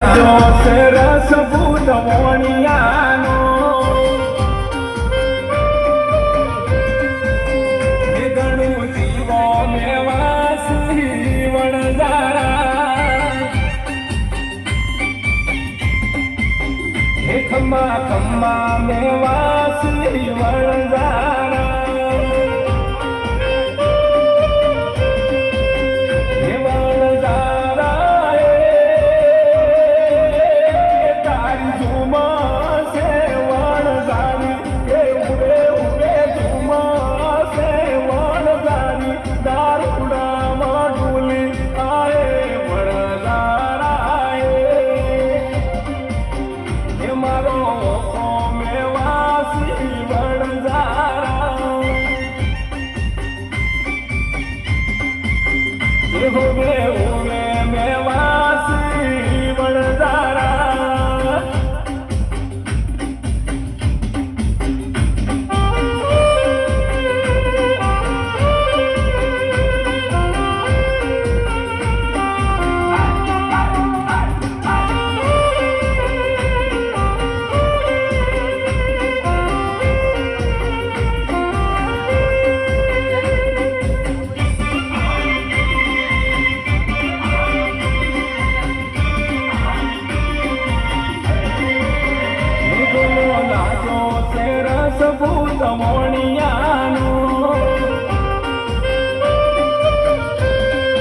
જો સરસ ભૂત મોણિયાનો ઘણું જીવો મેવાસી વણઝારા ખમ્મા ખમ્મા મેવાસી વણઝારા ઉગે ઉગે મેવાસી વણઝારા સરસ